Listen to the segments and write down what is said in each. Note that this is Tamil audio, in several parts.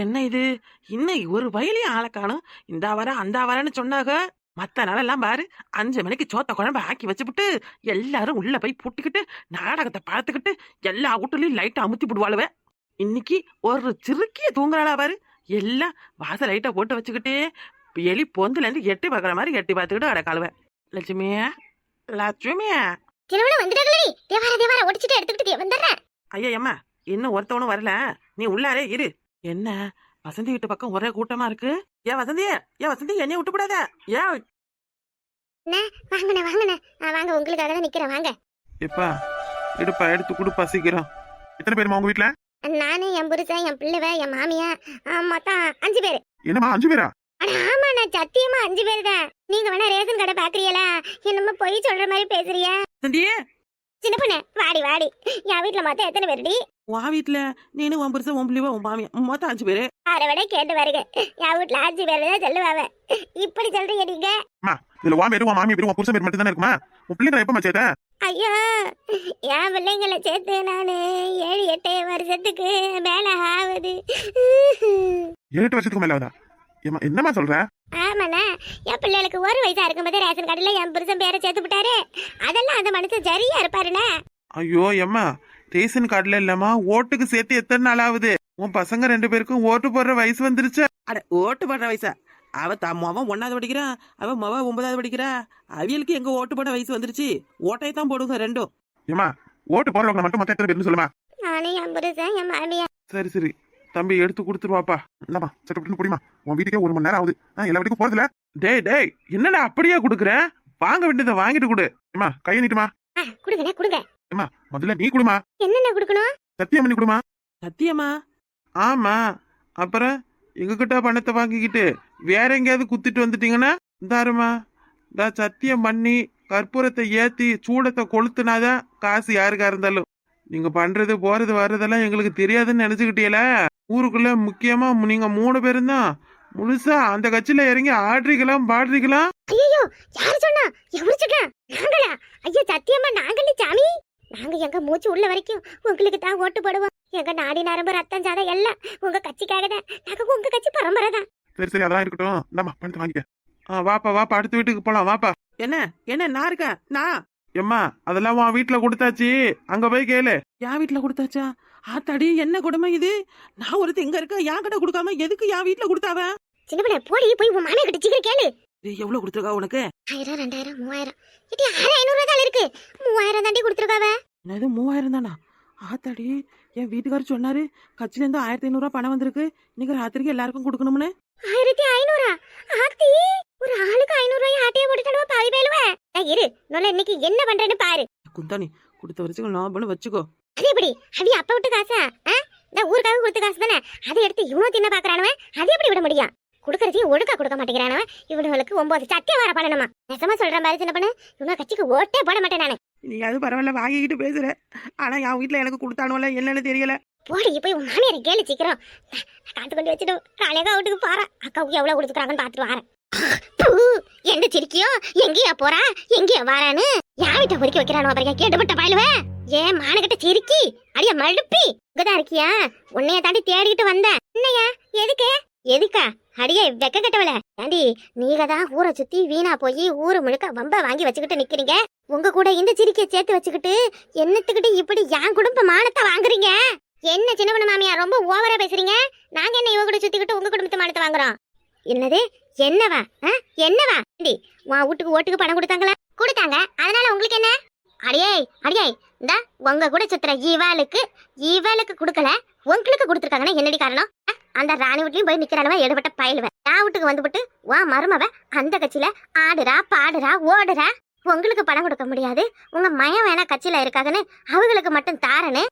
என்ன இது? இன்னும் ஒரு வயலையும் ஆளை காணும். இந்த வர அந்த வரன்னு சொன்னாங்க. மத்த நாளெல்லாம் பாரு 5 மணிக்கு சோத்த குழம்பு ஆக்கி வச்சுப்புட்டு எல்லாரும் உள்ள போய் பூட்டிக்கிட்டு நாடகத்தை பார்த்துக்கிட்டு எல்லா வீட்டுலயும் லைட்டை அமுத்தி விடுவாளுவ. இன்னைக்கு ஒரு சிறுக்கிய தூங்குறாளா பாரு. எல்லாம் வாசல் லைட்டை போட்டு வச்சுக்கிட்டே எலி பொந்துல இருந்து எட்டி பார்க்குற மாதிரி எட்டி பார்த்துக்கிட்டு அடக்காளுவேன். லட்சுமியா, லட்சுமியா. ஒடிச்சிட்டு எடுத்துக்கிட்டு வந்துடுறேன். ஐயா அம்மா, இன்னும் ஒருத்தவனும் வரல, நீ உள்ளாரே இரு. என்ன வசந்தி வீட்டு பக்கம் ஒரே கூட்டமா இருக்கு? ஏன் வசந்தி, என்னைய விட்டு போடாத. ஏன் வாங்கண்ணே வாங்க, உங்களுக்காக தான் நிக்கிறேன். வாங்க எப்பா எடுப்பா, எடுத்து கொடுப்பா சீக்கிரம். எத்தனை பேருமா உங்க வீட்டுல? நானு, என் புருஷன், என் பிள்ளைவ, என் மாமியா, மொத்தம் 5 பேரு. என்னமா 5 பேரா? அட ஆமாண்ணா, சத்தியமா 5 பேரு தான். நீங்க வேணா ரேஷன் கடை பாக்குறீங்களா? என்னமோ பொய் சொல்ற மாதிரி பேசுறியா? வசந்தி, சின்ன பொண்ணு வாடி. என் வீட்டுல மொத்தம் எத்தனை பேருடி? உன் வீட்டுல நீனு, உன் புருஷன், உன் பிள்ளைவ, உன் மாமியா, மொத்தம் 5 பேரு. அரை விட கேட்டு பாருங்க, என் வீட்டுல 5 பேரு தான் சொல்லுவாங்க. இப்படி சொல்றீங்க நீங்க? இதுல உன் பேரு, உன் மாமியா பேரு, உன் புருஷன் பேரு மட்டும் தானே இருக்குமா? உன் பிள்ளைங்களை எப்ப சேத்த? ஐயா, என் பிள்ளைங்களை சேர்த்து நானு 7-8 வருஷத்துக்கு மேல ஆகுது. 7-8 வருஷத்துக்கு மேல ஆகுதா? என்னமா சொல்ற? ஆமாண்ணா, என் பிள்ளைகளுக்கு 1 வயசா இருக்கும்போது ரேஷன் கடையில என் புருஷன் பேரை சேர்த்து விட்டாரு. அதெல்லாம் அந்த மனுஷன் சரியா இருப்பாருண்ணா. ஐயோ எம்மா, ரேஷன் கார்டுல இல்லம்மா, ஓட்டுக்கு சேர்த்து எத்தனை நாள் ஆகுது? உன் பசங்க 2 பேருக்கும் ஓட்டு போடுற வயசு வந்துருச்சு. அட ஓட்டு போடுற வயசா? அவன் 1வது படிக்கிறான், அவன் 9வது படிக்கிறா. அவியலுக்கு எங்க ஓட்டு போட வயசு வந்துருச்சு. ஓட்டையை தான் போடுங்க ரெண்டும். ஏமா, ஓட்டு போடுறவங்க மட்டும் மொத்தம் எத்தனை பேருன்னு சொல்லுமா? நானே, என் புருஷன், என் மாமியா. சரி தம்பி, எடுத்து கொடுத்துருவாப்பா. இந்தாமா சட்டப்பட்டு புடிமா. உன் வீட்டுக்கே 1 மணி நேரம் ஆகுது. எல்லா வீட்டுக்கும் போறதுல. டேய் என்னடா அப்படியே கொடுக்குறேன்? வாங்க வேண்டியதை வாங்கிட்டு கொடு. ஏமா, கையை நீட்டுமா. கொடுங்க. ஏமா, முதல்ல நீ குடுமா. என்னென்ன கொடுக்கணும்? சத்தியம் பண்ணி குடுமா. சத்தியமா? ஆமா. அப்புறம் எங்ககிட்ட பணத்தை வாங்கிக்கிட்டு வேற எங்கேயாவது குத்திட்டு வந்துட்டீங்கன்னா இந்தாருமா, இந்த சத்தியம் பண்ணி கற்பூரத்தை ஏத்தி சூடத்தை கொளுத்துனாதான் காசு யாருக்கா இருந்தாலும். நீங்க பண்றது போறது வர்றதெல்லாம் எங்களுக்கு தெரியாதுன்னு நினைச்சுக்கிட்டீல. ஊருக்குள்ள முக்கியமா நீங்க 3 பேரும் தான் முழுசா அந்த கட்சியில இறங்கி ஆடுறீங்களாம் பாடுறீங்களாம். ஐயோ, யாரு சொன்னா? எவரு சொன்னா? நாங்களா? ஐயா சத்தியமா நாங்களே சாமி. நாங்க எங்க மூச்சு உள்ள வரைக்கும் உங்களுக்கு தான் ஓட்டு போடுவோம். எங்க நாடி நரம்பு ரத்தம் சாதம் எல்லாம் உங்க கட்சிக்காக தான். நாங்க உங்க கட்சி பரம்பரை தான். சரி அதெல்லாம் இருக்கட்டும். இந்தாமா பணத்தை வாங்கிக்க. வாப்பா அடுத்த வீட்டுக்கு போலாம் வாப்பா. என்ன நான் இருக்கேன் நான். எம்மா, அதெல்லாம் உன் வீட்டுல கொடுத்தாச்சு, அங்க போய் கேளு. என் வீட்டுல கொடுத்தாச்சா? ஆத்தாடி, என்ன கொடுமை இது? நான் ஒருத்தர் இங்க இருக்க, என் கிட்ட கொடுக்காம எதுக்கு என் வீட்டுல கொடுத்தாவ? சின்ன பிள்ளை போடி, போய் உன் மாமியா கிட்ட சீக்கிரம் கேளு. எவ்வளவு கொடுத்துருக்கா உனக்கு? 1000, 2000, 3000. இது 6500 தான் இருக்கு. 3000 தாண்டி கொடுத்துருக்காவ. என்னது 3000 தானா? ஆத்தாடி, என் வீட்டுக்காரர் சொன்னாரு கட்சியில இருந்து 1500 ரூபாய் பணம் வந்திருக்கு, இன்னைக்கு ராத்திரிக்கு எல்லாருக்கும் கொடுக்கணும்னு. 1500? ஆத்தி, ஒரு ஆளுக்கு 500 ரூபாய் ஆட்டியே போட்டுட்டா பாவி பேலுவே. இரு, நல்ல இன்னைக்கு என்ன பண்றேன்னு பாரு. குந்தாணி, கொடுத்த வரைக்கும் நான் பண்ணு வச்சுக்கோ. அது எப்படி? அது அப்ப விட்டு காசா? இந்த ஊருக்காக கொடுத்த காசு தானே, அதை எடுத்து இவனும் தின்ன பாக்குறானுவன். அது எப்படி விட முடியும்? கொடுக்கறதையும் ஒழுக்கா கொடுக்க மாட்டேங்கிறானவன். இவனுங்களுக்கு 9 சத்தியம் வர பண்ணணுமா? நெசமா சொல்றேன் பாரு சின்ன பண்ணு, இவனு கட்சிக்கு ஓட்டே போட மாட்டேன் நானு. நீ அது பரவாயில்ல, வாங்கிக்கிட்டு பேசுற. ஆனா என் வீட்டுல எனக்கு கொடுத்தானுவல என்னன்னு தெரியல. போடி, போய் உன் மாமியாரை கேளு சீக்கிரம். காத்து கொண்டு வச்சுட்டு காலையாக வீட்டுக்கு போறேன். அக்காவுக்கு எவ்வளவு கொடுத்துக்கிறாங்கன்னு பாத்துட்டு வரேன். எந்த சிரிக்கியோ, எங்கேயா போறா, எங்கேயா வாரான்னு யார் வீட்டை பொறுக்கி வைக்கிறானோ பாருங்க. கேட்டுப்பட்ட பாயலுவேன். ஏன் மானகிட்ட சிரிக்கி அடியா மழுப்பி இங்கதான் இருக்கியா? உன்னைய தாண்டி தேடிக்கிட்டு வந்தேன். என்னையா? எதுக்கா அடியே வெக்க கட்டவல? ஏண்டி, நீங்க தான் ஊரை சுத்தி வீணா போய் ஊரு முழுக்க வம்ப வாங்கி வச்சுக்கிட்டு நிக்கிறீங்க. உங்க கூட இந்த சிரிக்கைய சேர்த்து வச்சுக்கிட்டு என்னத்துக்கிட்டு இப்படி என் குடும்ப மானத்தை வாங்குறீங்க? என்ன சின்ன பண்ண மாமியா, ரொம்ப ஓவரா பேசுறீங்க. நாங்க என்ன இவ கூட சுத்திக்கிட்டு உங்க குடும்பத்தை மானத்தை வாங்குறோம்? என்னது? என்னவா? உன் வீட்டுக்கு ஓட்டுக்கு பணம் கொடுத்தாங்களா? கொடுத்தாங்க. அதனால உங்களுக்கு என்ன? அடியே இந்த உங்க கூட சுத்துற இவளுக்கு கொடுக்கல, உங்களுக்கு கொடுத்துருக்காங்கன்னா என்னடி காரணம்? அந்த ராணி வீட்லயும் போய் நிக்கிறானவ எடுபட்ட பயிலுவேன். நான் வீட்டுக்கு வந்துவிட்டு உன் மருமவ அந்த கட்சியில ஆடுறா பாடுறா ஓடுறா. உங்களுக்கு பணம் கொடுக்க முடியாது, உங்க மயம் வேணா கட்சியில இருக்காதுன்னு அவங்களுக்கு மட்டும் தாரன்னு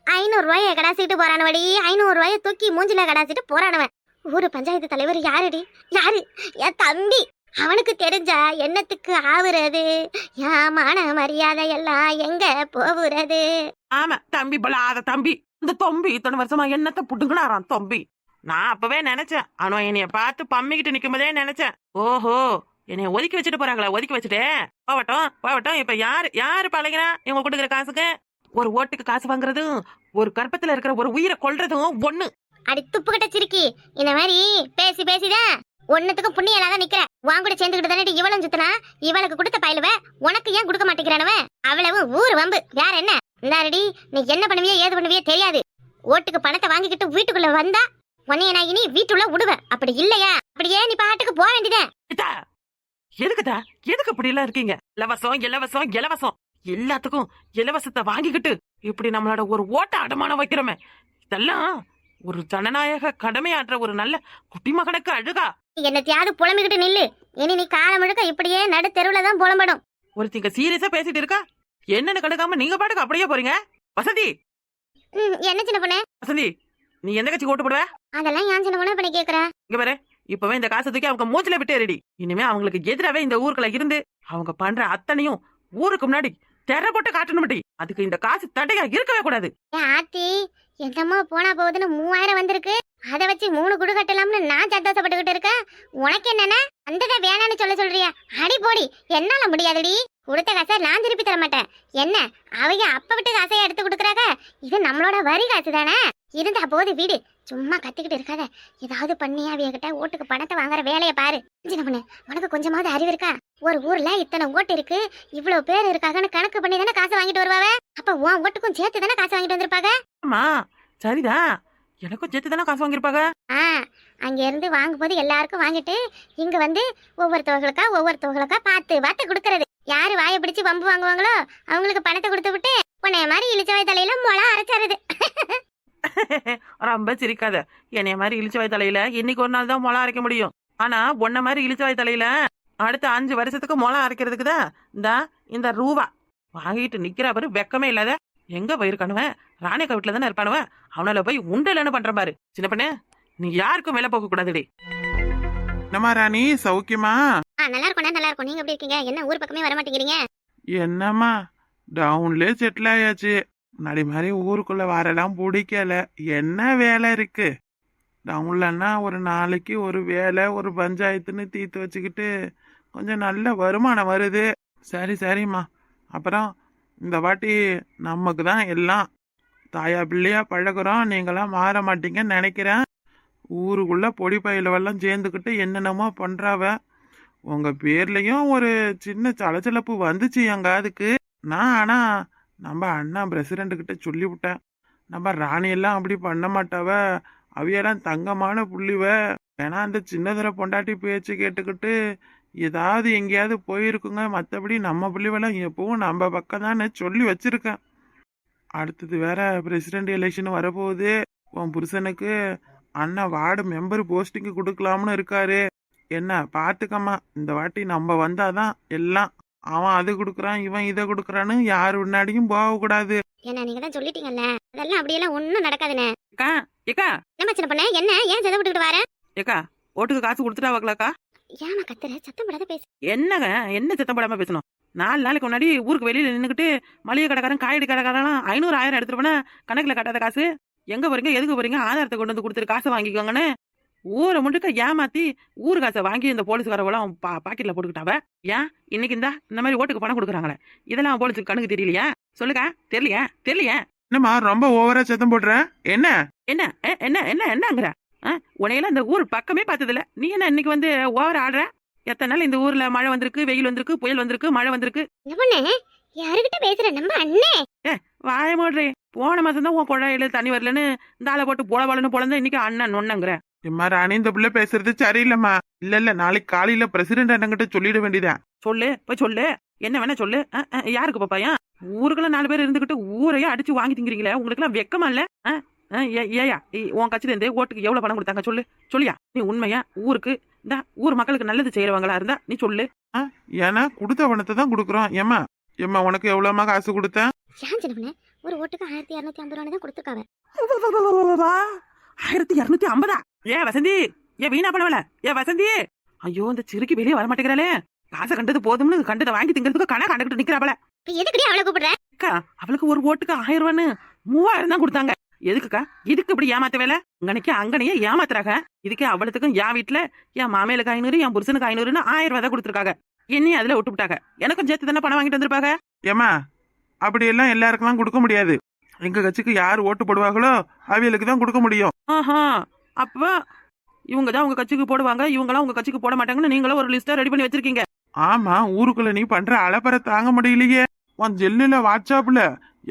500 ரூபாய கடாசிட்டு போறானவடி. 500 ரூபாய தூக்கி மூஞ்சில கடாசிட்டு போறானவன். ஊரு பஞ்சாயத்து தலைவர் யாருடி? யாரு? என் தம்பி. அவனுக்கு தெரிஞ்சா என்னத்துக்கு ஆவுறது? மான மரியாதை எல்லாம் எங்க போகுறது? ஆமா, தம்பி பலாத தம்பி. இந்த தம்பி இத்தனை வருஷமா என்னத்த புட்டுங்களாரான் தம்பி. நான் அப்பவே நினைச்சேன், ஆனா என்னைய பார்த்து பம்மிக்கிட்டு நிக்கும் போதே நினைச்சேன், ஓஹோ என்னைய ஒதுக்கி வச்சுட்டு போறாங்களா? ஒதுக்கி வச்சுட்டு போவட்டும். இப்ப யாரு பழகினா இவங்க கொடுக்குற காசுக்கு? ஒரு ஓட்டுக்கு காசு வாங்குறதும் ஒரு கற்பத்துல இருக்கிற ஒரு உயிரை கொல்றதும் ஒண்ணு. அடி துப்புக்கிட்ட சிரிக்கி இந்த மாதிரி பேசி பேசிதான் ஒன்னுத்துக்கும் புண்ணியம் இல்லாத நிக்கிற. வாங்க கூட சேர்ந்துக்கிட்டு தானே இவளும் சுத்தினா. இவளுக்கு கொடுத்த பயிலுவ உனக்கு ஏன் கொடுக்க மாட்டேங்கிறானவன்? அவ்வளவு ஊர் வம்பு, வேற என்ன? இந்தாரடி, நீ என்ன பண்ணுவியோ ஏது பண்ணுவியோ தெரியாது. ஓட்டுக்கு பணத்தை வாங்கிக்கிட்டு வீட்டுக்குள்ள வந்தா உன்னைய நான் இனி வீட்டுள்ள விடுவேன். அப்படி இல்லையா அப்படியே நீ பாட்டுக்கு போக வேண்டியதே. எதுக்குதா எதுக்கு இப்படி எல்லாம் இருக்கீங்க? இலவசம் இலவசம் இலவசம், எல்லாத்துக்கும் இலவசத்தை வாங்கிக்கிட்டு இப்படி நம்மளோட ஒரு ஓட்ட அடமானம் வைக்கிறோமே, இதெல்லாம் ஒரு ஜனநாயக கடமையாற்ற ஒரு நல்ல குட்டிமகனுக்கு அழுகா. என்னத்தையாவது புலம்பிக்கிட்டு நில்லு. இனி நீ காலம் முழுக்க இப்படியே நடு தெருவுல தான் புலம்படும். ஒருத்திங்க சீரியஸா பேசிட்டு இருக்கா, என்னன்னு கண்டுக்காம நீங்க பாட்டுக்கு அப்படியே போறீங்க. வசந்தி என்ன சின்ன பொண்ணு? வசந்தி, நீ எந்த கட்சி ஓட்டு போடுவ? அதெல்லாம் ஏன் சின்ன பொண்ணு பண்ணி கேக்குற? இங்க பாரு, இப்பவே இந்த காசை தூக்கி அவங்க மூச்சில விட்டு எறிடி. இனிமே அவங்களுக்கு எதிராவே இந்த ஊருக்குள்ள இருந்து அவங்க பண்ற அத்தனையும் ஊருக்கு முன்னாடி தெர போட்டு காட்டணும்டி. அதுக்கு இந்த காசு தடையா இருக்கவே கூடாது. ஆத்தி, என்னமோ போனா போகுதுன்னு 3000 வந்திருக்கு, அதை வச்சு 3 குடு கட்டலாம்னு நான் சந்தோஷப்பட்டுக்கிட்டு இருக்கேன். உனக்கு என்னன்னா அந்ததை வேணான்னு சொல்றியா? அடி போடி, என்னால முடியாதுடி. கொடுத்த காசை நான் திருப்பி தர மாட்டேன். என்ன அவங்க அப்ப விட்டு காசையை எடுத்து கொடுக்குறாங்க? இது நம்மளோட வரி காசு தானே. இருந்தா போது வீடு, சும்மா கத்திக்கிட்டு இருக்காத. ஏதாவது பண்ணி அவியகிட்ட ஓட்டுக்கு பணத்தை வாங்குற வேலையை பாரு. சின்ன பொண்ணு, உனக்கு கொஞ்சமாவது அறிவு இருக்கா? ஒரு ஊர்ல இத்தனை ஓட்டு இருக்கு, இவ்வளவு பேர் இருக்காங்கன்னு கணக்கு பண்ணி தானே காசு வாங்கிட்டு வருவாங்க. அப்ப உன் ஓட்டுக்கும் சேர்த்து தானே காசு வாங்கிட்டு வந்திருப்பாங்க. ஆமா சரிதான், எனக்கும் சேர்த்து தானே காசு வாங்கிருப்பாங்க. அங்க இருந்து வாங்கும்போது எல்லாருக்கும் வாங்கிட்டு இங்க வந்து ஒவ்வொருத்தவங்களுக்கா பார்த்து கொடுக்கறது. யாரு வாயை பிடிச்சு வம்பு வாங்குவாங்களோ அவங்களுக்கு பணத்தை கொடுத்து விட்டு உன்னைய மாதிரி இழிச்சவாய் தலையில மொளா அரைச்சறது. ரொம்ப சிரிக்காத. என்னைய மாதிரி இழிச்சவாய் தலையில இன்னைக்கு ஒரு நாள் தான் மொளா அரைக்க முடியும். ஆனா உன்ன மாதிரி இழிச்சவாய் தலையில அடுத்த 5 வருஷத்துக்கு மொளா அரைக்கிறதுக்குதான் இந்த ரூபா வாங்கிட்டு நிக்கிற பாரு. வெக்கமே இல்லாத. எங்க போயிருக்கானுவன்? ராணிக்கா வீட்டுல தானே இருப்பானுவன். அவனால போய் உண்டலன்னு பண்ற பாரு. சின்ன பண்ணு, நீ யாருக்கும் மேல போக கூடாதுடி. என்னம்மா ராணி, சௌக்கியமா? நல்லா இருக்கும், நல்லா இருக்கும். நீங்க எப்படி இருக்கீங்க? என்ன ஊர் பக்கமே வர மாட்டேங்கிறீங்க? என்னம்மா, டவுன்லயே செட்டில் ஆயாச்சு. முன்னாடி மாதிரி ஊருக்குள்ள வரலாம் பிடிக்கல. என்ன வேலை இருக்கு டவுன்லன்னா? ஒரு நாளைக்கு ஒரு வேலை, ஒரு பஞ்சாயத்துன்னு தீர்த்து வச்சுக்கிட்டு கொஞ்சம் நல்ல வருமானம் வருது. சரிம்மா. அப்புறம் இந்த வாட்டி நமக்கு தான் எல்லாம் தாயா பிள்ளையா பழகுறோம். நீங்களாம் மாற மாட்டீங்கன்னு நினைக்கிறேன். ஊருக்குள்ள பொடி பயிலவெல்லாம் சேர்ந்துக்கிட்டு என்னென்னமோ பண்றாவ. உங்க பேர்லயும் ஒரு சின்ன சலச்சலப்பு வந்துச்சு எங்க அதுக்கு. நான் ஆனா நம்ம அண்ணா பிரசிடண்ட் கிட்ட சொல்லிவிட்டேன். நம்ம ராணியெல்லாம் அப்படி பண்ண மாட்டாவ, அவையெல்லாம் தங்கமான புள்ளிவ. ஏன்னா அந்த சின்னதர பொண்டாட்டி பேச்சு கேட்டுக்கிட்டு ஏதாவது எங்கேயாவது போயிருக்குங்க. மற்றபடி நம்ம புள்ளிவெல்லாம் எப்பவும் நம்ம பக்கம் தானே சொல்லி வச்சிருக்கேன். அடுத்தது வேற பிரசிடென்ட் எலெக்ஷன் வரப்போகுது. உன் புருஷனுக்கு அண்ணா வார்டு மெம்பர் போஸ்டிங் கொடுக்கலாம்னு இருக்காரு. என்ன பாத்துக்கம்மா, இந்த வாட்டி நம்ம வந்தாதான் எல்லாம். அவன் அது கொடுக்குறான், இவன் இதை கொடுக்குறான்னு யாரு முன்னாடியும் போக கூடாது. என்ன நீங்க தான் சொல்லிட்டீங்கல்ல, அதெல்லாம் அப்படியெல்லாம் ஒண்ணும் நடக்காதுண்ணே. ஏக்கா என்ன சின்ன பண்ண, என்ன ஏன் சதை விட்டுக்கிட்டு வர? ஏக்கா, ஓட்டுக்கு காசு கொடுத்துட்டாவாக்கலாக்கா? ஏமா கத்துற? சத்தம் போடாத பேசு. என்னங்க, என்ன சத்தம் போடாம பேசணும்? 4 நாளைக்கு முன்னாடி ஊருக்கு வெளியில நின்னுக்கிட்டு மளிகை கடைக்காரன் காய்கறி கடைக்காரன் 500 1000 எடுத்துட்டு போனா கணக்குல கட்டாத காசு. எங்க போறீங்க, எதுக்கு போறீங்க, ஆதாரத்தை கொண்டு வந்து கொடுத்துரு காசை வாங்கிக்கோங்கன்னு ஊரை முழுக்க ஏமாத்தி ஊரு காசை வாங்கி இந்த போலீஸ்காரவெல்லாம் பாக்கெட்ல போட்டுக்கிட்டாவ. ஏன் இன்னைக்கு இந்த மாதிரி ஓட்டுக்கு பணம் கொடுக்குறாங்களே, இதெல்லாம் போலீஸுக்கு கணக்கு தெரியலையா? சொல்லுங்க, தெரியலையா? என்னம்மா ரொம்ப ஓவரா சத்தம் போடுற? என்ன என்ன என்ன என்ன என்னங்கிற? உனையெல்லாம் இந்த ஊர் பக்கமே பார்த்ததில்ல. நீ என்ன இன்னைக்கு வந்து ஓவர் ஆடுற? எத்தனை நாள் இந்த ஊர்ல மழை வந்திருக்கு, வெயில் வந்திருக்கு, புயல் வந்திருக்கு, மழை வந்திருக்கு. யாருகிட்ட பேசுற? நம்ம அண்ணே. வாய மூடுறே. போன மாசம் தான் உன் குழாயில தண்ணி வரலன்னு இந்த ஆளை போட்டு போலவாளன்னு பொழந்த இன்னைக்கு அண்ணன் ஒண்ணுங்கிற. இம்மா ராணி, இந்த பிள்ளை பேசுறது சரியில்லைம்மா. இல்ல நாளைக்கு காலையில பிரசிடென்ட் அண்ணங்கிட்ட சொல்லிட வேண்டியதான். சொல்லு, போய் சொல்லு, என்ன வேணா சொல்லு. யாருக்கு பாப்பாயா? ஊருக்குள்ள 4 பேர் இருந்துகிட்டு ஊரையா அடிச்சு வாங்கி திங்கிறீங்களே, உங்களுக்கு எல்லாம் வெக்கமா இல்ல? ஏயா உன் கட்சியில இருந்து ஓட்டுக்கு எவ்வளவு பணம் கொடுத்தாங்க சொல்லியா? நீ உண்மையா ஊருக்கு இந்த ஊர் மக்களுக்கு நல்லது செய்யறவங்களா இருந்தா நீ சொல்லு. ஏன்னா கொடுத்த பணத்தை தான் கொடுக்குறோம். ஏமா உனக்கு எவ்வளவுமா காசு கொடுத்தேன்? ஒரு ஓட்டுக்கு 1250 ரூபாய் தான் கொடுத்துருக்காங்க. 1250? ஏ வசந்தி, ஏ வீணா பண்ணவல, ஏ வசந்தி, ஐயோ இந்த சிறுக்கி வெளியே வர மாட்டேங்கிறாளே. காசை கண்டது போதும்னு கண்டதை வாங்கி திங்கிறதுக்கு கணக்கு கண்டுகிட்டு நிக்கிறாவல. எதுக்கடி அவளை கூப்பிடுற? அவளுக்கு ஒரு ஓட்டுக்கு 1000 ரூபான்னு 3000 தான் கொடுத்தாங்க. எதுக்குக்கா? இதுக்கு இப்படி ஏமாத்த வேலை? அங்கனையே ஏமாத்துறாங்க. இதுக்கே அவளுக்கும் என் வீட்டுல என் மாமையிலுக்கு 500, என் புருஷனுக்கு 500ன்னு 1000 ரூபாய் தான் கொடுத்துருக்காங்க. என்னையும் அதுல விட்டு விட்டாங்க. எனக்கும் சேர்த்து தானே பணம் வாங்கிட்டு வந்திருப்பாங்க. ஏமா அப்படி எல்லாம் எல்லாருக்கெல்லாம் கொடுக்க முடியாது. எங்க கட்சிக்கு யார் ஓட்டு போடுவாங்களோ அவியலுக்கு தான் கொடுக்க முடியும். ஆஹா, அப்ப இவங்க தான் உங்க கட்சிக்கு போடுவாங்க, இவங்கலாம் உங்க கட்சிக்கு போட மாட்டாங்கன்னு நீங்களும் ஒரு லிஸ்டா ரெடி பண்ணி வச்சிருக்கீங்க. ஆமா, ஊருக்குள்ள நீ பண்ற அலப்பற தாங்க முடியலையே. உன் ஜெல்லுல வாட்ஸ்அப்ல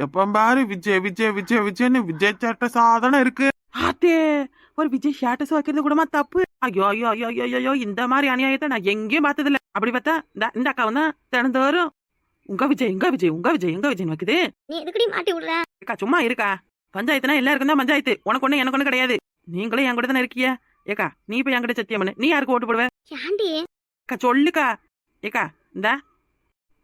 எப்ப பாரு விஜய் விஜய் விஜய் விஜய்னு விஜய் சட்ட சாதனம் இருக்கு. ஆத்தே, ஒரு விஜய் ஸ்டேட்டஸ் வைக்கிறது கூடமா தப்பு? ஐயோ ஐயோ ஐயோ ஐயோ ஐயோ, இந்த மாதிரி அநியாயத்தை நான் எங்கேயும் பார்த்தது இல்ல. அப்படி பார்த்தா இந்த அக்கா தான் தினந்தோறும் உங்க விஜய் உங்க விஜய் உங்க விஜய் எங்க விஜய் வைக்குது. நீ எதுக்குடி மாட்டி விடுற? ஏக்கா சும்மா இருக்கா, பஞ்சாயத்துனா எல்லாருக்கும் தான் பஞ்சாயத்து, உனக்கு ஒண்ணு எனக்கு ஒண்ணு கிடையாது. நீங்களும் என் கூட தானே இருக்கிய. ஏக்கா நீ இப்ப என்கிட்ட சத்தியம் பண்ணு, நீ யாருக்கு ஓட்டு போடுவ? ஏண்டி அக்கா சொல்லுக்கா. ஏக்கா இந்த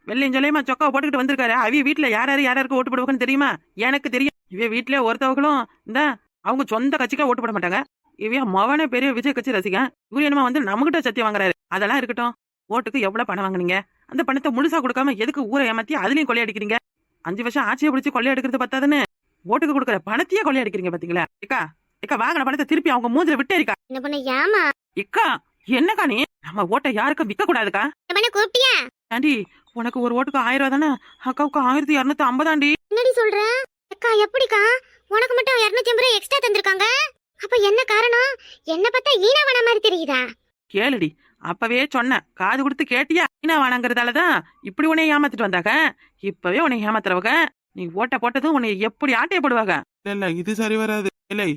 வெள்ளையும் சொல்லியமா சொக்காவை போட்டுக்கிட்டு வந்திருக்காரு, அவிய வீட்டுல யாருக்கு ஓட்டு போடுவாங்கன்னு தெரியுமா? எனக்கு தெரியும். இவ வீட்டுல ஒருத்தவங்களும் இந்த அவங்க சொந்த கட்சிக்கா ஓட்டு போட மாட்டாங்க. இவையா மவனே பெரிய விஜய் கட்சி ரசிகன். இவரு என்னமா வந்து நம்மகிட்ட சத்தியம் வாங்குறாரு. அதெல்லாம் இருக்கட்டும், ஓட்டுக்கு எவ்வளவு பணம் வாங்குனீங்க? அந்த பணத்தை முழுசா கொடுக்காம எதுக்கு ஊரை ஏமாத்தி அதுலயும் கொள்ளையடிக்கிறீங்க? 5 வருஷம் ஆட்சியை பிடிச்சி கொள்ளையடிக்கிறது பத்தாதுன்னு ஓட்டுக்கு கொடுக்குற பணத்தையே கொள்ளையடிக்கிறீங்க பாத்தீங்களா? ஏக்கா ஏக்கா வாங்கின பணத்தை திருப்பி அவங்க மூஞ்சில விட்டே இருக்கா. என்ன பண்ண? ஏமா இக்கா என்னக்கா நீ நம்ம ஓட்டை யாருக்கும் விற்க கூடாதுக்கா. என்ன பண்ண கூப்பிட்டியா? ஆண்டி உனக்கு ஒரு ஓட்டுக்கு 1000 ரூபா தானே, அக்காவுக்கு 1250 ஆண்டி. என்னடி சொல்ற? அக்கா எப்படிக்கா உனக்கு மட்டும் 250 ரூபாய் எக்ஸ்ட்ரா தந்திருக்காங்க? அப்ப என்ன காரணம்? என்ன பார்த்தா ஈனவன மாதிரி தெரியுதா? கேளுடி, அப்பவே சொன்னேன், காது கொடுத்து கேட்டியா? என்ன வேணாங்கிறதாலதான் இப்படி உன்னை ஏமாத்திட்டு வந்தாங்க. இப்பவே உன்னை ஏமாத்துறவங்க நீ ஓட்ட போட்டதும் உன்னை எப்படி ஆட்டைய போடுவாங்க. இல்ல இது சரி வராது. இல்லை,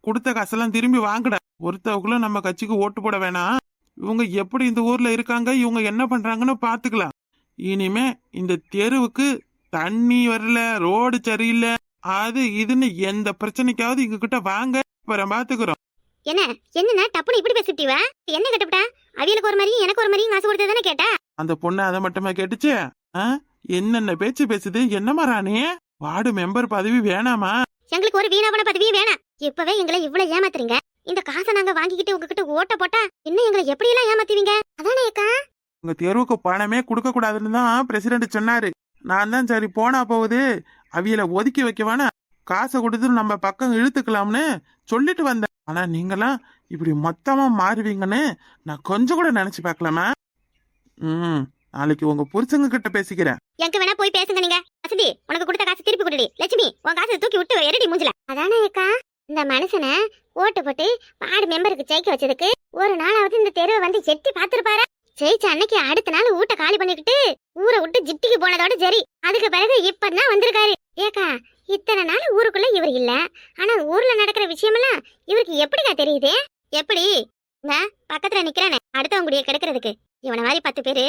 கொடுத்த காசெல்லாம் திரும்பி வாங்கட. ஒருத்தவங்களும் நம்ம கட்சிக்கு ஓட்டு போட வேணாம். இவங்க எப்படி இந்த ஊர்ல இருக்காங்க, இவங்க என்ன பண்றாங்கன்னு பாத்துக்கலாம். இனிமே இந்த தெருவுக்கு தண்ணி வரல, ரோடு சரியில்லை, அது இதுன்னு எந்த பிரச்சனைக்காவது எங்க கிட்ட வாங்க, அப்புறம் பாத்துக்கிறோம். என்ன என்னன்னா டப்புனு இப்படி பேசிட்டீவ? என்ன கேட்டுப்டா? அவியலுக்கு ஒரு மாதிரி எனக்கு ஒரு மாதிரி காசு கொடுத்தது தானே கேட்டா? அந்த பொண்ணு அதை மட்டுமா கேட்டுச்சு? என்னென்ன பேச்சு பேசுது? என்னமா ராணி, வார்டு மெம்பர் பதவி வேணாமா? எங்களுக்கு ஒரு வீணாவன பதவியே வேணாம். இப்பவே எங்களை இவ்வளவு ஏமாத்துறீங்க. இந்த காசை நாங்க வாங்கிக்கிட்டு உங்ககிட்ட ஓட்ட போட்டா இன்னும் எங்களை எப்படி எல்லாம் ஏமாத்துவீங்க? அதானே அக்கா? உங்க தெருவுக்கு பணமே கொடுக்க கூடாதுன்னு தான் பிரசிடண்ட் சொன்னாரு. நான் தான் சரி போனா போகுது, அவியல ஒதுக்கி வைக்கவான காசை கொடுத்து நம்ம பக்கம் இழுத்துக்கலாம்னு சொல்லிட்டு வந்தேன். ஆனா நீங்களாம் இப்படி மொத்தமா மாறுவீங்கன்னு நான் கொஞ்சம் கூட நினைச்சு பார்க்கலாமா? நாளைக்கு உங்க புருஷங்க கிட்ட பேசிக்கிறேன். எங்க வேணா போய் பேசுங்க நீங்க. வசதி, உனக்கு கொடுத்த காசு திருப்பி கொடுடி. லட்சுமி, உன் காசை தூக்கி விட்டு எரடி மூஞ்சில. அதானே அக்கா? இந்த மனுஷனை ஓட்டு போட்டு வார்டு மெம்பருக்கு ஜெயிக்க வச்சதுக்கு ஒரு நாளாவது இந்த தெருவை வந்து எட்டி பாத்துருப்பாரு. ஜெயிச்ச அன்னைக்கு அடுத்த நாள் வீட்டை காலி பண்ணிக்கிட்டு ஊரை விட்டு ஜிட்டிக்கு போனதோட சரி. அதுக்கு பிறகு இப்பதான் வந்திருக்காரு. ஏக்கா இத்தனை நாள் ஊருக்குள்ள இவர் இல்ல, ஆனா ஊர்ல நடக்கிற விஷயமெல்லாம் இவருக்கு எப்படிக்கா தெரியுது? எப்படி பக்கத்துல நிக்கிறானே அடுத்தவங்களுடைய கிடக்கிறதுக்கு, இவனை மாதிரி 10 பேரு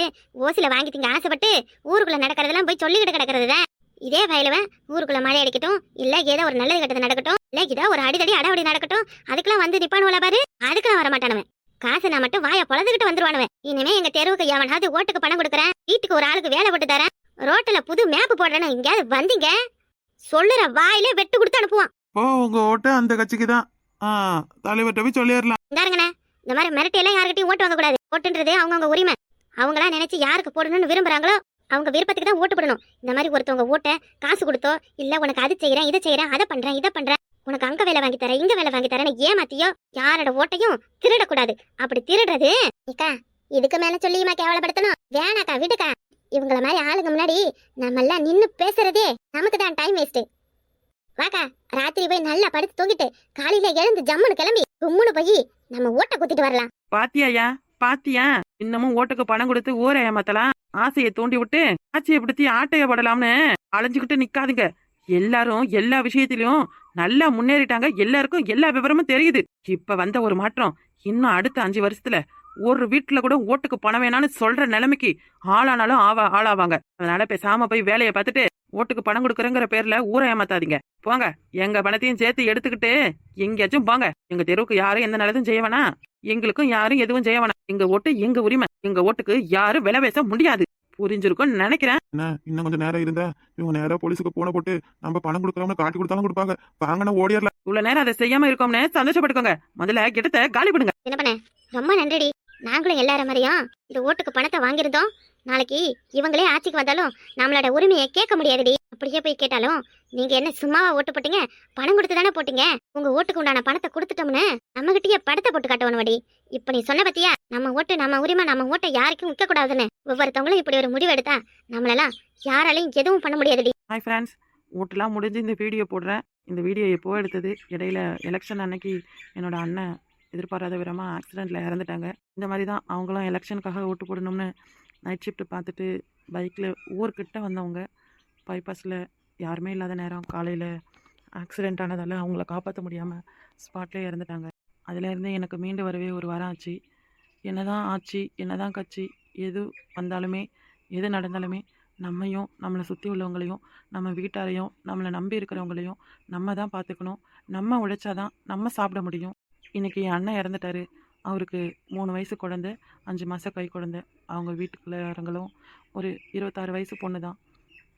ஓசில வாங்கி திங்க ஆசைப்பட்டு ஊருக்குள்ள நடக்கிறதெல்லாம் போய் சொல்லிக்கிட்டு கிடக்கிறதுதான். இதே வயலுவன் ஊருக்குள்ள மழை அடிக்கட்டும், இல்ல ஏதோ ஒரு நல்லது கெட்டது நடக்கட்டும், இல்ல ஏதோ ஒரு அடிதடி அடாவடி நடக்கட்டும், அதுக்கெல்லாம் வந்து நிப்பானுவல பாரு. அதுக்கெல்லாம் வரமாட்டானவன். காசு நான் மட்டும் வாய பொழந்துகிட்டு வந்துருவானுவன். இனிமே எங்க தெருவுக்கு எவனாவது ஓட்டுக்கு பணம் கொடுக்குறேன், வீட்டுக்கு ஒரு ஆளுக்கு வேலை போட்டு தரேன், ரோட்ல புது மேப்பு போடுறேன்னு எங்கேயாவது வந்தீங்க சொல்லுற வாயிலே வெட்டு கொடுத்து அனுப்புவான். ஓ, உங்க ஓட்டு அந்த கட்சிக்கு தான். தலைவர்கிட்ட போய் சொல்லிடலாம். இந்தாருங்கண்ணே, இந்த மாதிரி மிரட்டி எல்லாம் யாருக்கிட்டையும் ஓட்டு வாங்க கூடாது. ஓட்டுன்றது அவங்கவுங்க உரிமை. அவங்களா நினைச்சு யாருக்கு போடணும்னு விரும்புறாங்களோ அவங்க விருப்பத்துக்கு தான் ஓட்டு போடணும். இந்த மாதிரி ஒருத்தவங்க ஓட்ட காசு கொடுத்தோ, இல்ல உனக்கு அது செய்யறேன் இதை செய்யறேன் அதை பண்றேன் இதை பண்றேன், உனக்கு அங்க வேலை வாங்கி தரேன் இங்க வேலை வாங்கி தரேன்னு ஏமாத்தியோ யாரோட ஓட்டையும் திருடக்கூடாது. அப்படி திருடுறது ஏக்கா இதுக்கு மேல சொல்லியுமா கேவலப்படுத்தணும்? வேணாக்கா விடுக்கா. இவங்கள மாதிரி ஆளுங்க முன்னாடி நம்ம எல்லாம் நின்னு பேசுறதே நமக்கு தான் டைம் வேஸ்ட். வாக்கா, ராத்திரி போய் நல்லா படுத்து தூங்கிட்டு காலையில எழுந்து ஜம்முன்னு கிளம்பி கும்முன்னு போய் நம்ம ஓட்ட குத்திட்டு வரலாம். பாத்தியா பாத்தியா, இன்னமும் ஓட்டுக்கு பணம் கொடுத்து ஊரை ஏமாத்தலாம், ஆசையை தூண்டி விட்டு ஆட்சியை பிடிச்சி ஆட்டைய போடலாம்னு அலைஞ்சுக்கிட்டு நிக்காதுங்க. எல்லாரும் எல்லா விஷயத்திலயும் நல்லா முன்னேறிட்டாங்க. எல்லாருக்கும் எல்லா விவரமும் தெரியுது. இப்ப வந்த ஒரு மாற்றம் இன்னும் அடுத்த 5 வருஷத்துல ஒரு வீட்டுல கூட ஓட்டுக்கு பணம் வேணான்னு சொல்ற நிலைமைக்கு ஆளானாலும் ஆளாவாங்க. அதனால பேசாம போய் வேலையை பார்த்துட்டு ஓட்டுக்கு பணம் கொடுக்குறங்கிற பேர்ல ஊரை ஏமாத்தாதீங்க. போங்க, எங்க பணத்தையும் சேர்த்து எடுத்துக்கிட்டு எங்கேயாச்சும் போங்க. எங்க தெருவுக்கு யாரும் எந்த நல்லதும் செய்ய வேணாம், எங்களுக்கும் யாரும் எதுவும் செய்ய வேணாம். எங்க ஓட்டு எங்க உரிமை, எங்க ஓட்டுக்கு யாரும் விலை பேச முடியாது. புரிஞ்சிருக்கும் நினைக்கிறேன். இன்னும் கொஞ்சம் நேரம் இருந்தா இவங்க நேரம் போலீஸுக்கு போன போட்டு நம்ம பணம் கொடுக்கறோம்னு காட்டி கொடுத்தாலும் கொடுப்பாங்க. வாங்கினா ஓடியறல. இவ்வளவு நேரம் அதை செய்யாம இருக்கோம்னு சந்தோஷப்பட்டுக்கோங்க. முதல்ல கிட்டத்த காலி பண்ணுங்க. என்ன பண்ண? ரொம்ப நன்றிடி. நாங்களும் எல்லாரும் மாதிரியும் இந்த ஓட்டுக்கு பணத்தை வாங்கியிருந்தோம். நாளைக்கு இவங்களே ஆட்சிக்கு வந்தாலும் நம்மளோட உரிமையை கேட்க முடியாதுடி. அப்படியே போய் கேட்டாலும் நீங்க என்ன சும்மாவா ஓட்டு போட்டீங்க, பணம் கொடுத்து தானே போட்டீங்க, உங்க ஓட்டுக்கு உண்டான பணத்தை கொடுத்துட்டோம்னு நம்ம கிட்டயே படத்தை போட்டு காட்டணும். இப்ப நீ சொன்ன பத்தியா, நம்ம ஓட்டு நம்ம உரிமை, நம்ம ஓட்டை யாருக்கும் விற்க கூடாதுன்னு ஒவ்வொருத்தவங்களும் இப்படி ஒரு முடிவு எடுத்தா நம்மளெல்லாம் யாராலையும் எதுவும் பண்ண முடியாதுடி. ஹாய் ஃப்ரெண்ட்ஸ், ஓட்டுலாம் முடிஞ்சு இந்த வீடியோ போடுறேன். இந்த வீடியோ எப்போ எடுத்தது, இடையில எலெக்ஷன் அன்னைக்கு என்னோட அண்ணன் எதிர்பாராத விதமாக ஆக்சிடெண்ட்டில் இறந்துட்டாங்க. இந்த மாதிரி தான் அவங்களும் எலெக்ஷனுக்காக ஓட்டு போடணும்னு நைட் ஷிஃப்ட் பார்த்துட்டு பைக்கில் ஊர்கிட்ட வந்தவங்க பைபாஸில் யாருமே இல்லாத நேரம் காலையில் ஆக்சிடெண்ட் ஆனதால் அவங்கள காப்பாற்ற முடியாமல் ஸ்பாட்லேயே இறந்துட்டாங்க. அதுலேருந்து எனக்கு மீண்டு வரவே ஒரு வாரம் ஆச்சு. என்னதான் ஆச்சு, என்னதான் கட்சி, எது வந்தாலுமே எது நடந்தாலுமே நம்மையும் நம்மளை சுற்றி உள்ளவங்களையும் நம்ம வீட்டாரையும் நம்மளை நம்பி இருக்கிறவங்களையும் நம்ம தான் பார்த்துக்கணும். நம்ம உழைச்சாதான் நம்ம சாப்பிட முடியும். இன்றைக்கி என் அண்ணன் இறந்துட்டாரு. அவருக்கு 3 வயசு குழந்தை, 5 மாத கை குழந்தை. அவங்க வீட்டுக்குள்ளாரங்களும் ஒரு 26 வயசு பொண்ணு தான்.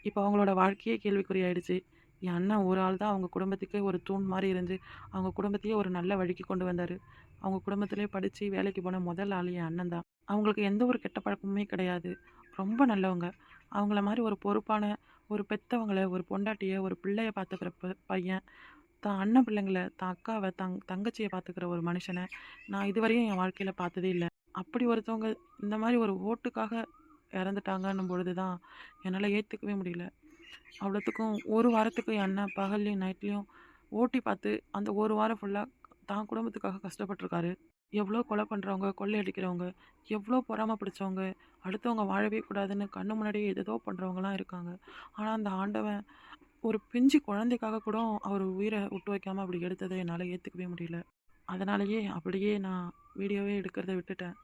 இப்போ அவங்களோட வாழ்க்கையே கேள்விக்குறியாயிடுச்சு. என் அண்ணன் ஒரு ஆள் தான் அவங்க குடும்பத்துக்கு ஒரு தூண் மாதிரி இருந்து அவங்க குடும்பத்தையே ஒரு நல்ல வழிக்கு கொண்டு வந்தார். அவங்க குடும்பத்திலே படித்து வேலைக்கு போன முதல் ஆள் என் அண்ணன் தான். அவங்களுக்கு எந்த ஒரு கெட்ட பழக்கமுமே கிடையாது. ரொம்ப நல்லவங்க. அவங்கள மாதிரி ஒரு பொறுப்பான ஒரு பெத்தவங்களை, ஒரு பொண்டாட்டியை, ஒரு பிள்ளைய பார்த்துக்கிற பையன், தான் அண்ணன் பிள்ளைங்களை, தான் அக்காவை, தங்கச்சியை பார்த்துக்கிற ஒரு மனுஷனை நான் இதுவரையும் என் வாழ்க்கையில் பார்த்ததே இல்லை. அப்படி ஒருத்தவங்க இந்த மாதிரி ஒரு ஓட்டுக்காக இறந்துட்டாங்கன்னும் பொழுது தான் என்னால் ஏற்றுக்கவே முடியல. அவ்வளோத்துக்கும் ஒரு வாரத்துக்கு என் அண்ணன் பகல்லையும் நைட்லேயும் ஓட்டி பார்த்து அந்த ஒரு வாரம் ஃபுல்லாக தான் குடும்பத்துக்காக கஷ்டப்பட்டிருக்காரு. எவ்வளோ கொலை பண்ணுறவங்க, கொள்ளையடிக்கிறவங்க, எவ்வளோ பொறாமை பிடிச்சவங்க, அடுத்தவங்க வாழவே கூடாதுன்னு கண்ணு முன்னாடியே ஏதேதோ பண்ணுறவங்களாம் இருக்காங்க. ஆனால் அந்த ஆண்டவன் ஒரு பிஞ்சு குழந்தைக்காக கூட அவர் உயிரை விட்டு வைக்காமல் அப்படி எடுத்ததை என்னால் ஏற்றுக்கவே முடியல. அதனாலேயே அப்படியே நான் வீடியோவே எடுக்கிறத விட்டுட்டேன்.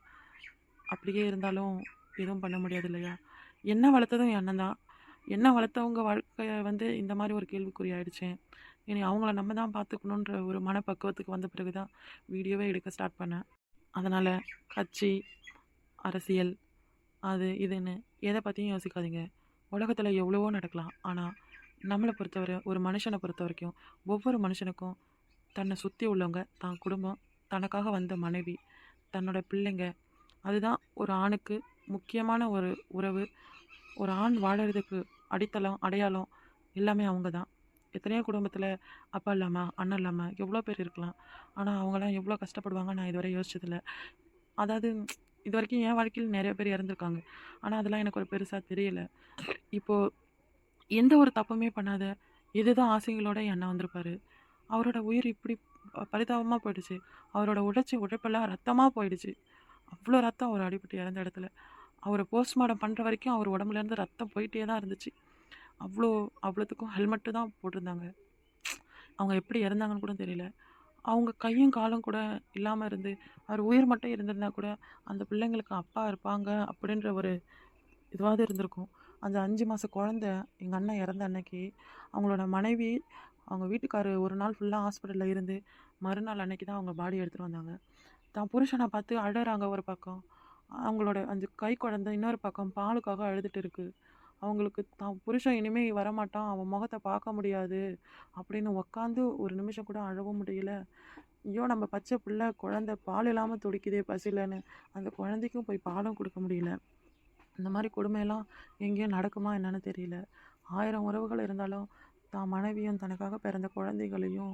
அப்படியே இருந்தாலும் எதுவும் பண்ண முடியாது இல்லையா? என்ன வளர்த்ததும் என் அண்ணன் தான். என்ன வளர்த்தவங்க வாழ்க்கையை இந்த மாதிரி ஒரு கேள்விக்குறி ஆயிடுச்சேன். இனி அவங்கள நம்ம தான் பார்த்துக்கணுன்ற ஒரு மனப்பக்குவத்துக்கு வந்த பிறகு தான் வீடியோவே எடுக்க ஸ்டார்ட் பண்ணேன். அதனால் கட்சி, அரசியல், அது இதுன்னு எதை பற்றியும் யோசிக்காதீங்க. உலகத்தில் எவ்வளவோ நடக்கலாம். ஆனால் நம்மளை பொறுத்தவரை, ஒரு மனுஷனை பொறுத்த வரைக்கும் ஒவ்வொரு மனுஷனுக்கும் தன்னை சுற்றி உள்ளவங்க, தான் குடும்பம், தனக்காக வந்த மனைவி, தன்னோட பிள்ளைங்க, அதுதான் ஒரு ஆணுக்கு முக்கியமான ஒரு உறவு. ஒரு ஆண் வாழறதுக்கு அடித்தளம், அடையாளம் எல்லாமே அவங்க தான். எத்தனையோ குடும்பத்தில் அப்பா இல்லாமல், அண்ணன் இல்லாமல் எவ்வளோ பேர் இருக்கலாம். ஆனால் அவங்களாம் எவ்வளோ கஷ்டப்படுவாங்க நான் இதுவரை யோசிச்சதில்லை. அதாவது இது வரைக்கும் என் வாழ்க்கையில் நிறைய பேர் இறந்துருக்காங்க. ஆனால் அதெல்லாம் எனக்கு ஒரு பெருசாக தெரியல. இப்போது எந்த ஒரு தப்புமே பண்ணாத இதுதான் ஆசைகளோட என் அண்ணன் வந்திருப்பார். அவரோட உயிர் இப்படி பரிதாபமாக போயிடுச்சு. அவரோட உழைப்பெல்லாம் ரத்தமாக போயிடுச்சு. அவ்வளோ ரத்தம் அவர் அடிபட்டு இறந்த இடத்துல. அவரை போஸ்ட்மார்ட்டம் பண்ணுற வரைக்கும் அவர் உடம்புலேருந்து ரத்தம் போயிட்டே தான் இருந்துச்சு. அவ்வளோத்துக்கும் ஹெல்மெட்டு தான் போட்டிருந்தாங்க. அவங்க எப்படி இறந்தாங்கன்னு கூட தெரியல. அவங்க கையும் காலும் கூட இல்லாமல் இருந்து அவர் உயிர் மட்டும் இருந்திருந்தா கூட அந்த பிள்ளைங்களுக்கு அப்பா இருப்பாங்க அப்படின்ற ஒரு இதுவாவது இருந்திருக்கும். அந்த 5 மாத குழந்த எங்கள் அண்ணன் இறந்த அன்னைக்கு அவங்களோட மனைவி, அவங்க வீட்டுக்காரர் ஒரு நாள் ஃபுல்லாக ஹாஸ்பிட்டலில் இருந்து மறுநாள் அன்னைக்கு தான் அவங்க பாடி எடுத்துகிட்டு வந்தாங்க. தான் புருஷனை பார்த்து அழறாங்க ஒரு பக்கம். அவங்களோட அந்த கை குழந்தை இன்னொரு பக்கம் பாலுக்காக அழுதுட்டு இருக்குது. அவங்களுக்கு தான் புருஷன் இனிமேல் வரமாட்டான், அவன் முகத்தை பார்க்க முடியாது அப்படின்னு உக்காந்து ஒரு நிமிஷம் கூட அழவும் முடியல. ஐயோ, நம்ம பச்சை பிள்ளை குழந்தை பால் இல்லாமல் துடிக்குதே பசிலன்னு அந்த குழந்தைக்கும் போய் பாலும் கொடுக்க முடியல. இந்த மாதிரி கொடுமையெல்லாம் எங்கேயும் நடக்குமா என்னன்னு தெரியல. 1000 உறவுகள் இருந்தாலும் தான் மனைவியும் தனக்காக பிறந்த குழந்தைகளையும்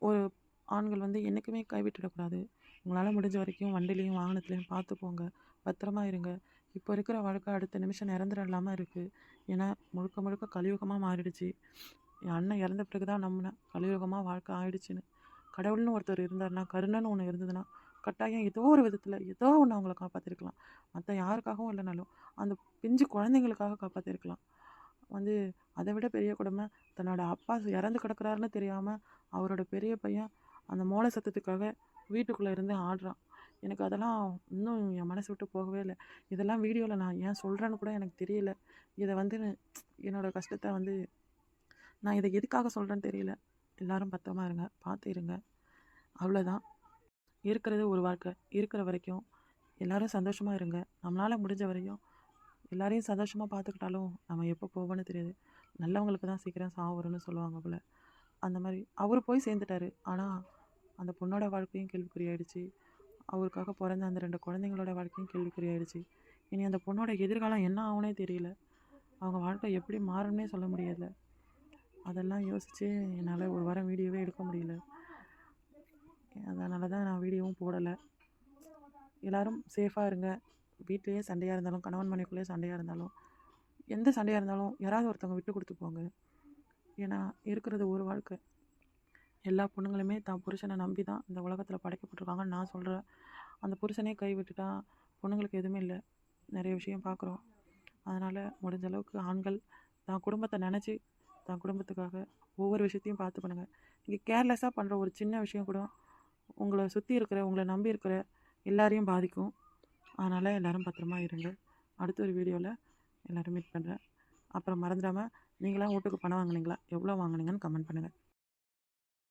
ஒரு ஆண்கள் என்றைக்குமே கைவிட்டுடக்கூடாது. உங்களால் முடிஞ்ச வரைக்கும் வண்டிலையும் வாகனத்துலையும் பார்த்து போங்க, பத்திரமா இருங்க. இப்போ இருக்கிற வாழ்க்கை அடுத்த நிமிஷம் நிரந்தரம் இல்லாமல் இருக்குது. ஏன்னா முழுக்க முழுக்க கலியுகமாக மாறிடுச்சு. என் அண்ணன் இறந்த பிறகு தான் நம்பினேன் கலியுகமாக வாழ்க்கை ஆயிடுச்சுன்னு. கடவுள்னு ஒருத்தர் இருந்தார்னா, கருணைன்னு ஒன்று இருந்ததுன்னா கட்டாயம் ஏதோ ஒரு விதத்தில் ஏதோ ஒன்று அவங்கள காப்பாற்றிருக்கலாம். மற்ற யாருக்காகவும் இல்லைனாலும் அந்த பிஞ்சு குழந்தைங்களுக்காக காப்பாற்றிருக்கலாம். அதை விட பெரிய கொடுமை, தன்னோட அப்பா இறந்து கிடக்குறாருன்னு தெரியாமல் அவரோட பெரிய பையன் அந்த மூளை சத்தத்துக்காக வீட்டுக்குள்ளே இருந்து ஆடுறான். எனக்கு அதெல்லாம் இன்னும் என் மனசு விட்டு போகவே இல்லை. இதெல்லாம் வீடியோவில் நான் ஏன் சொல்கிறேன்னு கூட எனக்கு தெரியல. இதை என்னோடய கஷ்டத்தை நான் இதை எதுக்காக சொல்கிறேன்னு தெரியல. எல்லோரும் பத்திரமா இருங்க, பார்த்து இருங்க. அவ்வளோதான். இருக்கிறது ஒரு வாழ்க்கை. இருக்கிற வரைக்கும் எல்லோரும் சந்தோஷமாக இருங்க. நம்மளால் முடிஞ்ச வரையும் எல்லாரையும் சந்தோஷமாக பார்த்துக்கிட்டாலும் நம்ம எப்போ போவோன்னு தெரியாது. நல்லவங்களுக்கு தான் சீக்கிரம் சாவு வரும்னு சொல்லுவாங்க போல். அந்த மாதிரி அவர் போய் சேர்ந்துட்டாரு. ஆனால் அந்த பொண்ணோட வாழ்க்கையும் கேள்விக்குறியாயிடுச்சு. அவருக்காக பிறந்த அந்த 2 குழந்தைங்களோட வாழ்க்கையும் கேள்விக்குறியாயிடுச்சு. இனி அந்த பொண்ணோட எதிர்காலம் என்ன ஆகுனே தெரியல. அவங்க வாழ்க்கை எப்படி மாறும்னே சொல்ல முடியல. அதெல்லாம் யோசித்து என்னால் ஒரு வாரம் வீடியோவே எடுக்க முடியல. அதனால தான் நான் வீடியோவும் போடலை. எல்லோரும் சேஃபாக இருங்க. வீட்டிலேயே சண்டையாக இருந்தாலும், கணவன் மனைவிக்குள்ளேயே சண்டையாக இருந்தாலும், எந்த சண்டையாக இருந்தாலும் யாராவது ஒருத்தவங்க விட்டு கொடுத்து போங்க. ஏன்னா இருக்கிறது ஒரு வாழ்க்கை. எல்லா பொண்ணுங்களுமே தான் புருஷனை நம்பி தான் இந்த உலகத்தில் படைக்கப்பட்டிருக்காங்கன்னு நான் சொல்கிறேன். அந்த புருஷனே கைவிட்டுட்டா பொண்ணுங்களுக்கு எதுவுமே இல்லை. நிறைய விஷயம் பார்க்குறோம். அதனால் முடிஞ்ச அளவுக்கு ஆண்கள் தான் குடும்பத்தை நினச்சி தான் குடும்பத்துக்காக ஒவ்வொரு விஷயத்தையும் பார்த்து பண்ணுங்கள். நீங்கள் கேர்லெஸ்ஸாக பண்ணுற ஒரு சின்ன விஷயம் கூட உங்களை சுற்றி இருக்கிற, உங்களை நம்பி இருக்கிற எல்லாரையும் பாதிக்கும். அதனால் எல்லோரும் பத்திரமா இருங்க. அடுத்த ஒரு வீடியோவில் எல்லோரும் மீட் பண்ணுறேன். அப்புறம் மறந்துடாமல் நீங்களாம் வீட்டுக்கு பணம் வாங்குனீங்களா, எவ்வளோ வாங்குனீங்கன்னு கமெண்ட் பண்ணுங்கள்.